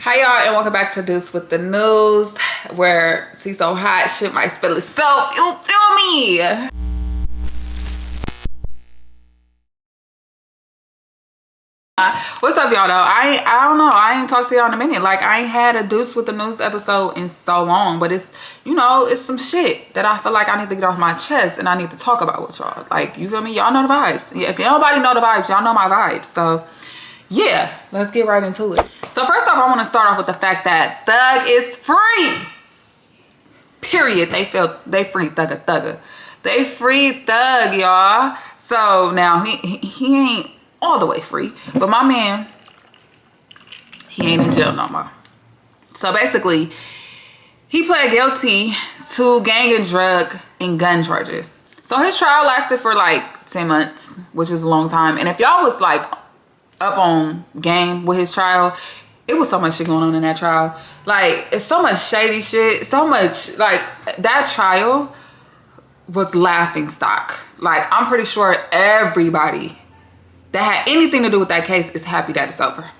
Hi y'all, and welcome back to Duce with the news, where tea so hot shit might spill itself. You feel me? What's up, y'all? Though I don't know. I ain't talked to y'all in a minute. Like, I ain't had a Duce with the news episode in so long, but it's, you know, it's some shit that I feel like I need to get off my chest and I need to talk about with y'all. Like, you feel me? Y'all know the vibes. Yeah, if nobody know the vibes, y'all know my vibes. So yeah, let's get right into it. So first off, I want to start off with the fact that Thug is free. Period. They freed Thugga. They freed Thug, y'all. So now he ain't all the way free, but my man, he ain't in jail no more. So basically, he pled guilty to gang and drug and gun charges. So his trial lasted for like 10 months, which is a long time. And if y'all was like up on game with his trial, it was so much shit going on in that trial. Like, it's so much shady shit, so much, like, that trial was laughing stock. Like, I'm pretty sure everybody that had anything to do with that case is happy that it's over.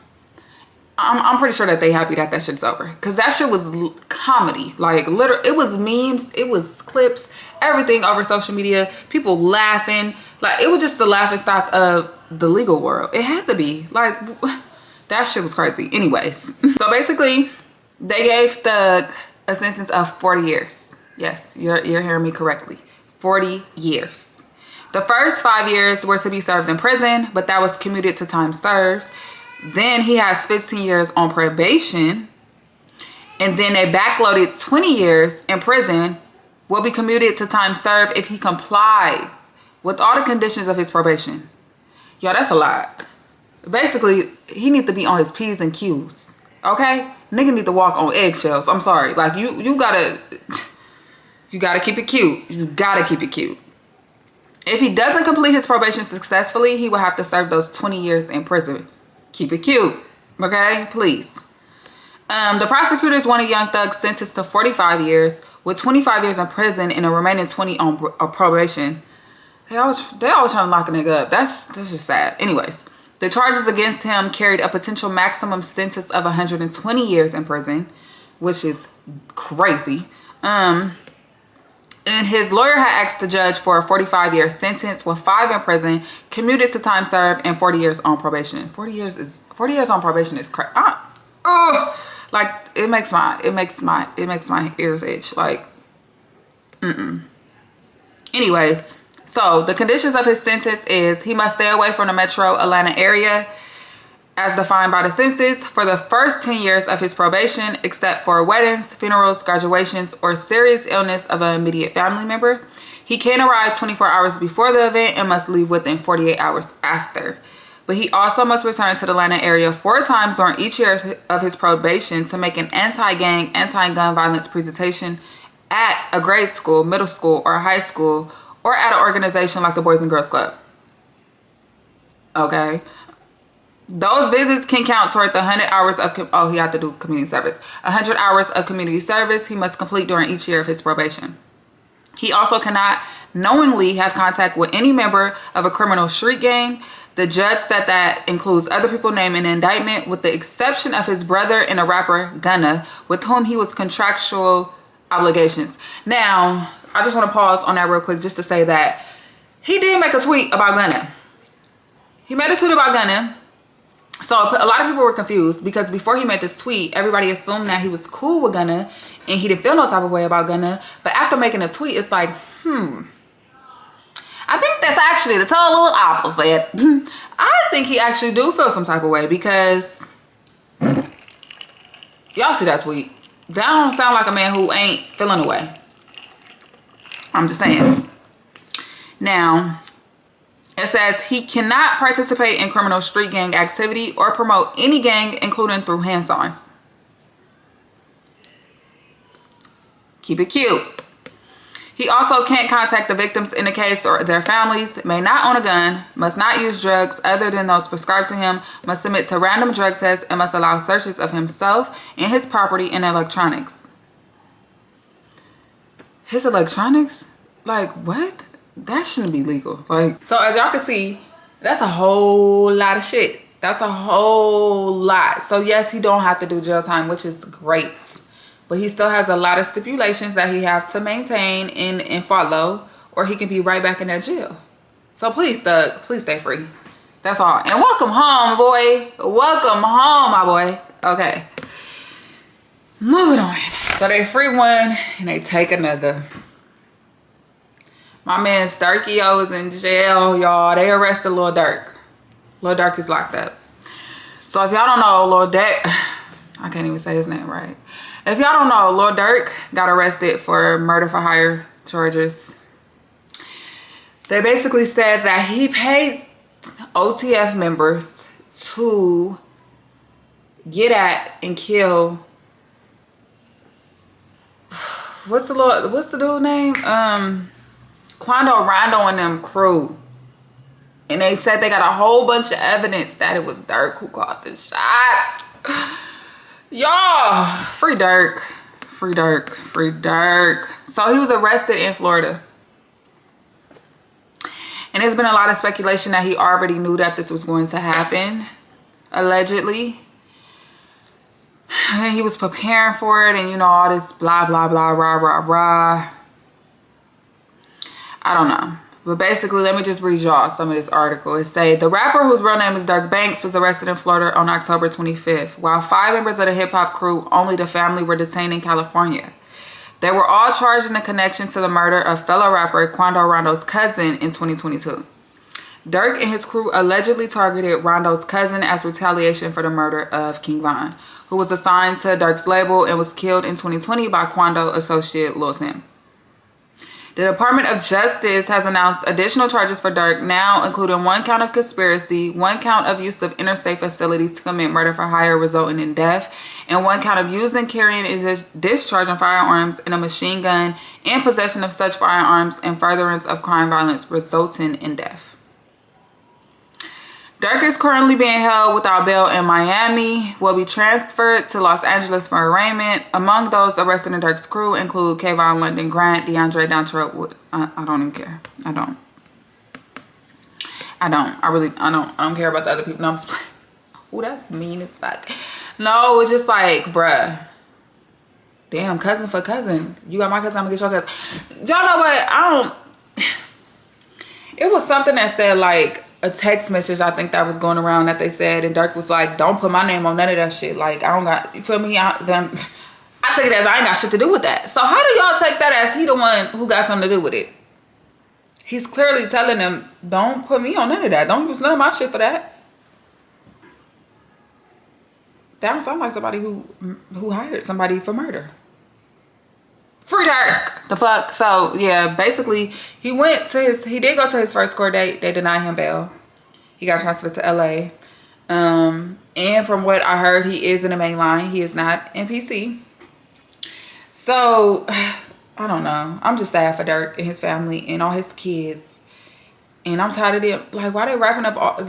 I'm pretty sure that they happy that that shit's over, because that shit was comedy. Like, literally, it was memes, it was clips, everything over social media, people laughing. Like, it was just the laughing stock of the legal world. It had to be. Like, that shit was crazy. Anyways, so basically, they gave Thug a sentence of 40 years. Yes, you're hearing me correctly. 40 years. The first 5 years were to be served in prison, but that was commuted to time served. Then he has 15 years on probation. And then they backloaded 20 years in prison will be commuted to time served if he complies with all the conditions of his probation. Yo, that's a lot. Basically, he need to be on his P's and Q's. Okay? Nigga need to walk on eggshells. I'm sorry. Like, you gotta keep it cute. You gotta keep it cute. If he doesn't complete his probation successfully, he will have to serve those 20 years in prison. Keep it cute. Okay? Please. The prosecutors wanted Young Thug sentenced to 45 years with 25 years in prison and a remaining 20 on probation. They always trying to lock a nigga up. That's just sad. Anyways, the charges against him carried a potential maximum sentence of 120 years in prison, which is crazy. And his lawyer had asked the judge for a 45-year sentence with 5 in prison, commuted to time served, and 40 years on probation. 40 years on probation is crazy. Like, it makes my ears itch. Like, Anyways, so the conditions of his sentence is he must stay away from the metro Atlanta area as defined by the census for the first 10 years of his probation, except for weddings, funerals, graduations, or serious illness of an immediate family member. He can arrive 24 hours before the event and must leave within 48 hours after. But he also must return to the Atlanta area 4 times during each year of his probation to make an anti-gang, anti-gun violence presentation at a grade school, middle school, or high school, or at an organization like the Boys and Girls Club. Okay? Those visits can count toward the 100 hours of, he had to do community service. 100 hours of community service he must complete during each year of his probation. He also cannot knowingly have contact with any member of a criminal street gang. The judge said that includes other people named in the indictment, with the exception of his brother and a rapper, Gunna, with whom he was contractual obligations. Now, I just want to pause on that real quick just to say that he did make a tweet about Gunna. He made a tweet about Gunna. So a lot of people were confused because before he made this tweet, everybody assumed that he was cool with Gunna and he didn't feel no type of way about Gunna. But after making a tweet, it's like, I think that's actually the total opposite. I think he actually do feel some type of way because y'all see that tweet. That don't sound like a man who ain't feeling a way. I'm just saying. Now, it says he cannot participate in criminal street gang activity or promote any gang, including through hand signs. Keep it cute. He also can't contact the victims in the case or their families, may not own a gun, must not use drugs other than those prescribed to him, must submit to random drug tests, and must allow searches of himself and his property and electronics. His electronics? Like, what? That shouldn't be legal. Like, so as y'all can see, that's a whole lot of shit That's a whole lot. So yes, he don't have to do jail time, which is great. But he still has a lot of stipulations that he have to maintain and follow, or he can be right back in that jail. So please, Thug, please stay free. That's all. And welcome home, boy. Welcome home, my boy. Okay. Moving on. So they free one and they take another. My man's Durkio is in jail, y'all. They arrested Lil Durk. Lil Durk is locked up. So if y'all don't know, Lil Durk, I can't even say his name right. If y'all don't know, Lil Durk got arrested for murder for hire charges. They basically said that he paid OTF members to get at and kill. What's the dude name? Quando Rondo and them crew. And they said they got a whole bunch of evidence that it was Durk who called the shots. Y'all, free Durk. Free Durk. Free Durk. So he was arrested in Florida. And there's been a lot of speculation that he already knew that this was going to happen. Allegedly. And he was preparing for it, and you know, all this blah, blah, blah, rah, rah, rah. I don't know. But basically, let me just read y'all some of this article. It say, the rapper whose real name is Durk Banks was arrested in Florida on October 25th, while 5 members of the hip-hop crew, only the family, were detained in California. They were all charged in a connection to the murder of fellow rapper Quando Rondo's cousin in 2022. Durk and his crew allegedly targeted Rondo's cousin as retaliation for the murder of King Von, who was assigned to Durk's label and was killed in 2020 by Quando associate Lil Sam. The Department of Justice has announced additional charges for Durk, now including 1 count of conspiracy, 1 count of use of interstate facilities to commit murder for hire resulting in death, and 1 count of using, carrying, and discharging firearms in a machine gun and possession of such firearms and furtherance of crime violence resulting in death. Durk is currently being held without bail in Miami, will be transferred to Los Angeles for arraignment. Among those arrested in Durk's crew include Kayvon London Grant, DeAndre Dontrell. I don't even care. I don't care about the other people. No, I'm just playing. Ooh, that's mean as fuck. No, it's just like, bruh. Damn, cousin for cousin. You got my cousin, I'm gonna get your cousin. Y'all know what? It was something that said like, a text message I think that was going around that they said, and Durk was like, don't put my name on none of that shit. Like, I don't got, you feel me? I take it as I ain't got shit to do with that. So how do y'all take that as he the one who got something to do with it? He's clearly telling them, don't put me on none of that. Don't use none of my shit for that. That don't sound like somebody who hired somebody for murder. Free Durk, the fuck. So yeah, basically he did go to his first court date. They denied him bail. He got transferred to LA. And from what I heard, he is in the main line. He is not in PC. So I don't know. I'm just sad for Durk and his family and all his kids. And I'm tired of them. Like, why they wrapping up all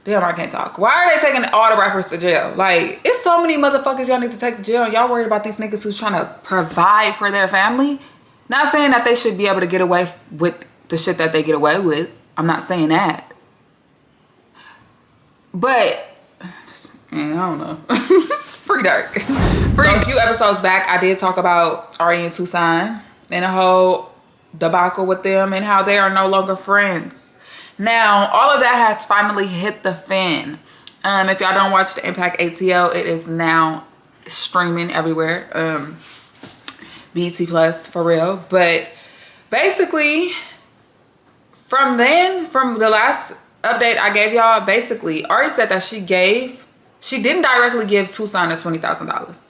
damn, I can't talk. Why are they taking all the rappers to jail? Like, it's so many motherfuckers y'all need to take to jail, and y'all worried about these niggas who's trying to provide for their family. Not saying that they should be able to get away with the shit that they get away with. I'm not saying that. But, man, I don't know. Free Durk. So a few episodes back, I did talk about Ari and Tuson and the whole debacle with them and how they are no longer friends. Now, all of that has finally hit the fan. If y'all don't watch the Impact ATL, it is now streaming everywhere. BT Plus, for real. But basically, from the last update I gave y'all, basically, Ari said that she didn't directly give Tuson $20,000.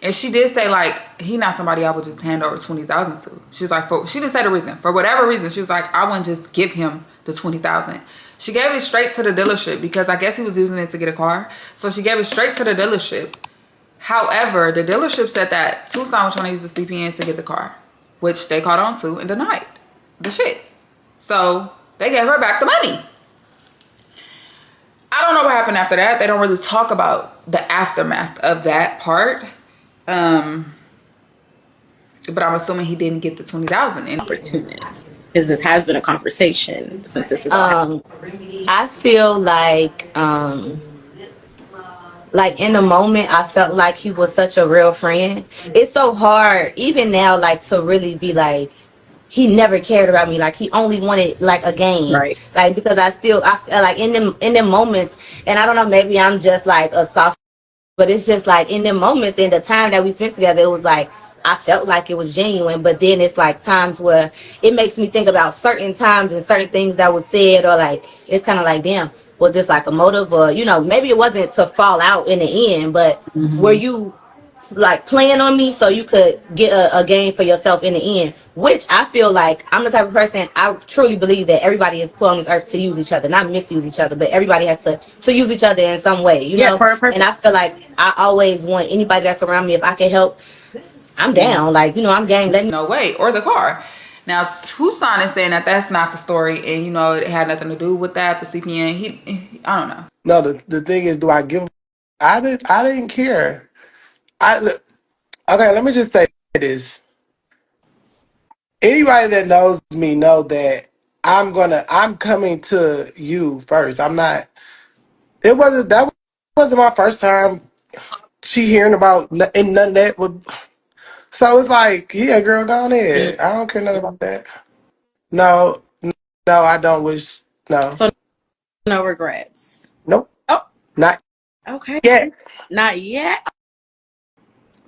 And she did say, like, he not somebody I would just hand over $20,000 to. She's like, she didn't say the reason. For whatever reason, she was like, I wouldn't just give him the $20,000. She gave it straight to the dealership because I guess he was using it to get a car. So she gave it straight to the dealership. However, the dealership said that Tuson was trying to use the CPN to get the car, which they caught on to and denied the shit. So they gave her back the money. I don't know what happened after that. They don't really talk about the aftermath of that part. But I'm assuming he didn't get the 20,000 in opportunist, because this has been a conversation since this is I feel like in the moment I felt like he was such a real friend. It's so hard even now, like, to really be like he never cared about me, like he only wanted like a game, right. like, because I feel like in them moments, and I don't know, maybe I'm just like a soft, but it's just like in them moments, in the time that we spent together, it was like I felt like it was genuine. But then it's like times where it makes me think about certain times and certain things that was said, or like it's kind of like, damn, was this like a motive, or maybe it wasn't to fall out in the end, but were you like playing on me so you could get a game for yourself in the end? Which I feel like I'm the type of person, I truly believe that everybody is put on this earth to use each other, not misuse each other, but everybody has to use each other in some way, Yeah, for a purpose. and I feel like I always want anybody that's around me, if I can help, I'm down. Like, I'm game. Let me. no way, or the car. Now Tuson is saying that that's not the story, and it had nothing to do with that. The CPN, I don't know. No, the thing is, do I give? I didn't care. Okay. Let me just say this. Anybody that knows me know that I'm coming to you first. I'm not. That wasn't my first time. She hearing about and none of that would. So it's like, yeah, girl, go on ahead. I don't care nothing about that. No, no, I don't wish. No, So no regrets. nope, Oh, not okay. yet. Not yet.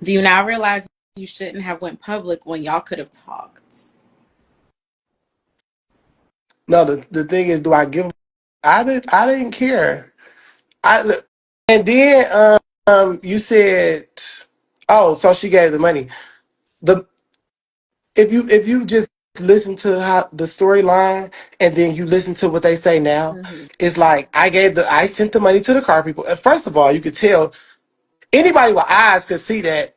Do you now realize you shouldn't have went public when y'all could have talked? No, the thing is, do I give? I didn't care. I and then you said, oh, so she gave the money. The if you just listen to how the storyline and then you listen to what they say now, it's like I sent the money to the car people. And first of all, you could tell anybody with eyes could see that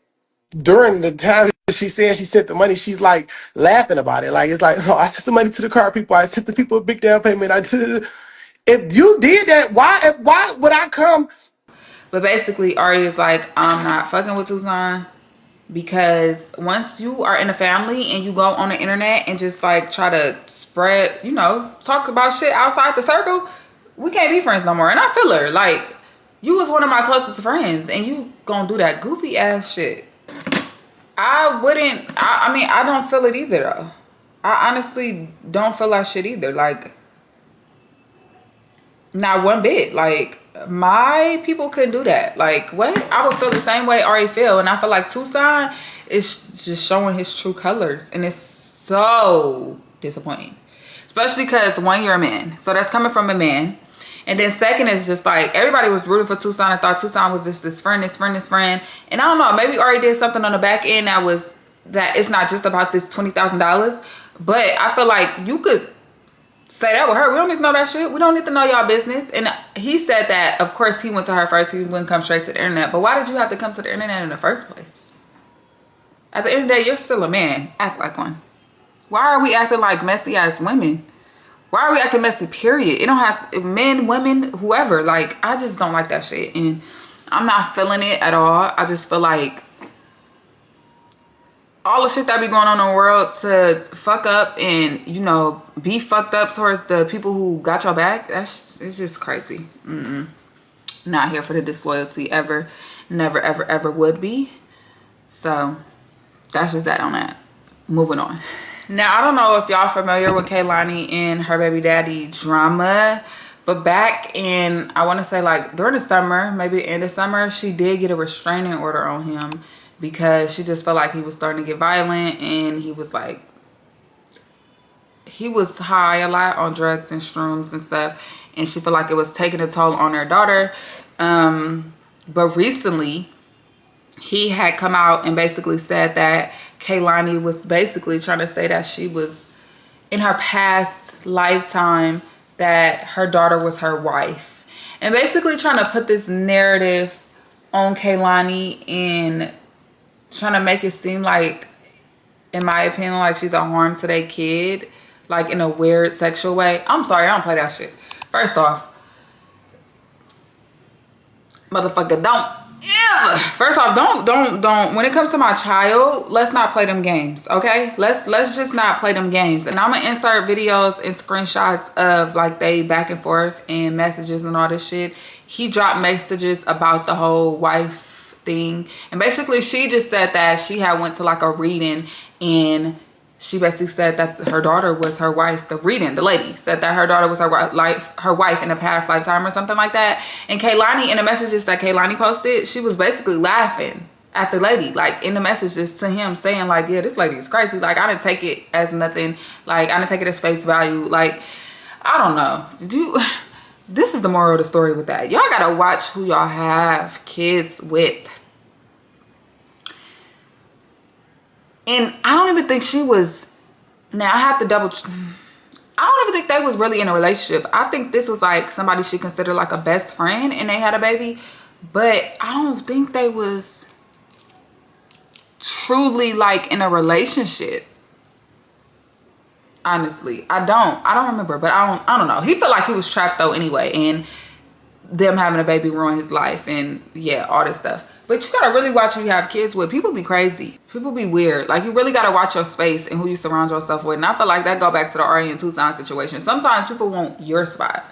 during the time she said she sent the money, she's like laughing about it. Like it's like, oh, I sent the money to the car people. I sent the people a big down payment. I did. If you did that, why would I come? But basically, Ari is like, I'm not fucking with Tucson, because once you are in a family and you go on the internet and just like try to spread, talk about shit outside the circle, we can't be friends no more. And I feel her. Like, you was one of my closest friends and you gonna do that goofy ass shit. I wouldn't, I mean, I don't feel it either though. I honestly don't feel that shit either. Like, not one bit. Like, my people couldn't do that. Like, what? I would feel the same way Ari feel. And I feel like Tucson is just showing his true colors. And it's so disappointing. Especially because, one, you're a man. So that's coming from a man. And then second is just like, everybody was rooting for Tucson and thought Tucson was just this friend. And I don't know, maybe Ari did something on the back end that it's not just about this $20,000. But I feel like you could say that with her. We don't need to know that shit. We don't need to know y'all business. And he said that, of course, he went to her first. He wouldn't come straight to the internet. But why did you have to come to the internet in the first place? At the end of the day, you're still a man. Act like one. Why are we acting like messy ass women? Why are we acting messy, period? It don't have men, women, whoever. Like, I just don't like that shit. And I'm not feeling it at all. I just feel like all the shit that be going on in the world to fuck up and, be fucked up towards the people who got your back, it's just crazy. Not here for the disloyalty ever. Never, ever, ever would be. So, that's just that on that. Moving on. Now, I don't know if y'all familiar with Kehalani and her baby daddy drama, but back in, I want to say like during the summer, maybe the end of summer, she did get a restraining order on him because she just felt like he was starting to get violent, and he was high a lot on drugs and shrooms and stuff, and she felt like it was taking a toll on her daughter. But recently, he had come out and basically said that Kehalani was basically trying to say that she was, in her past lifetime, that her daughter was her wife. And basically trying to put this narrative on Kehalani and trying to make it seem like, in my opinion, like she's a harm to their kid, like in a weird sexual way. I'm sorry, I don't play that shit. First off, motherfucker, don't Yeah. First off, don't. When it comes to my child, let's not play them games, okay? Let's just not play them games. And I'm gonna insert videos and screenshots of like they back and forth and messages and all this shit. He dropped messages about the whole wife thing, and basically she just said that she had went to like a reading, and she basically said that her daughter was her wife. The lady said that her daughter was her wife in a past lifetime or something like that. And Kehalani, in the messages that Kehalani posted, she was basically laughing at the lady, like in the messages to him, saying like, yeah, this lady is crazy. Like, I didn't take it as nothing. Like, I didn't take it as face value. Like, I don't know. This is the moral of the story with that. Y'all gotta watch who y'all have kids with. And I don't even think she was, now I have to I don't even think they was really in a relationship. I think this was like somebody she considered like a best friend and they had a baby. But I don't think they was truly like in a relationship. Honestly, I don't remember, but I don't know. He felt like he was trapped though anyway, and them having a baby ruined his life, and yeah, all this stuff. But you gotta really watch who you have kids with. People be crazy. People be weird. Like, you really gotta watch your space and who you surround yourself with. And I feel like that go back to the Ari and Tuson situation. Sometimes people want your spot.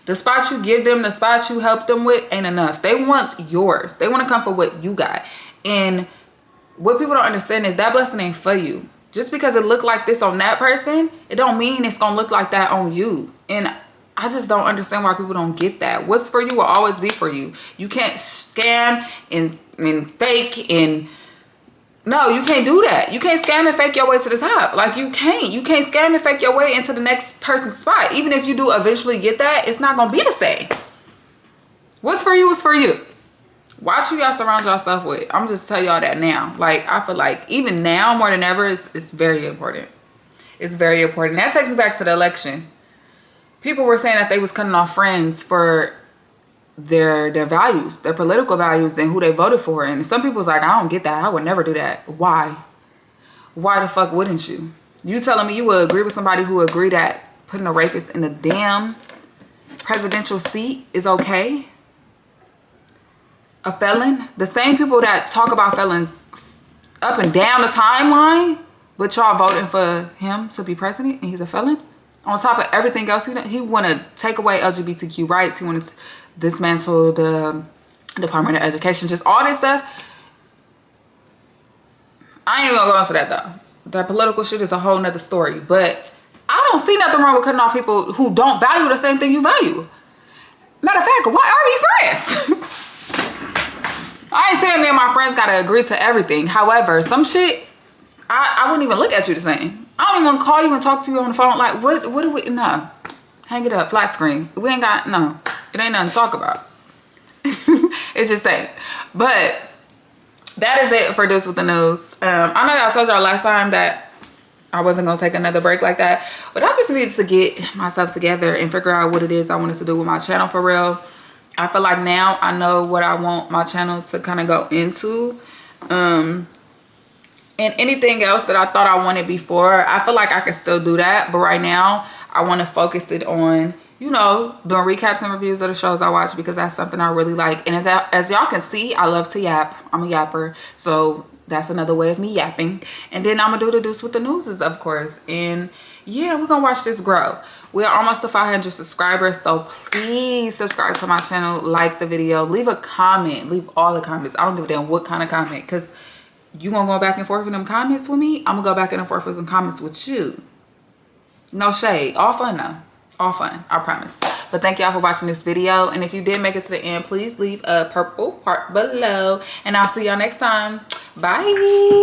The spot you give them, the spot you help them with ain't enough. They want yours. They want to come for what you got. And what people don't understand is that blessing ain't for you. Just because it looked like this on that person, it don't mean it's gonna look like that on you. And I just don't understand why people don't get that. What's for you will always be for you. You can't scam and fake and no, you can't do that. You can't scam and fake your way to the top. Like, you can't scam and fake your way into the next person's spot. Even if you do eventually get that, it's not gonna be the same. What's for you is for you. Watch who y'all surround yourself with. I'm just tell y'all that now. Like, I feel like even now more than ever, it's very important. It's very important. That takes me back to the election. People were saying that they was cutting off friends for their values, their political values, and who they voted for. And some people's like, I don't get that. I would never do that. Why? Why the fuck wouldn't you? You telling me you would agree with somebody who agreed that putting a rapist in the damn presidential seat is okay? A felon? The same people that talk about felons up and down the timeline, but y'all voting for him to be president and he's a felon? On top of everything else, he want to take away LGBTQ rights. He want to dismantle the Department of Education. Just all this stuff. I ain't even gonna go into that though. That political shit is a whole nother story. But I don't see nothing wrong with cutting off people who don't value the same thing you value. Matter of fact, why are we friends? I ain't saying me and my friends gotta agree to everything. However, some shit, I wouldn't even look at you the same. I don't even call you and talk to you on the phone. Like, what do we, no. Hang it up, flat screen. We ain't got, no. It ain't nothing to talk about. It's just saying. But that is it for this with the news. I know y'all told y'all last time that I wasn't gonna take another break like that. But I just needed to get myself together and figure out what it is I wanted to do with my channel for real. I feel like now I know what I want my channel to kind of go into. And anything else that I thought I wanted before, I feel like I can still do that. But right now, I want to focus it on, you know, doing recaps and reviews of the shows I watch, because that's something I really like. And as y'all can see, I love to yap. I'm a yapper. So that's another way of me yapping. And then I'm going to do the Duce with the newses, of course. And yeah, we're going to watch this grow. We're almost to 500 subscribers. So please subscribe to my channel, like the video, leave a comment, leave all the comments. I don't give a damn what kind of comment, because you gonna go back and forth with them comments with me, I'm gonna go back and forth with them comments with you. No shade, all fun though, all fun, I promise. But thank y'all for watching this video, and if you did make it to the end, please leave a purple heart below, and I'll see y'all next time. Bye.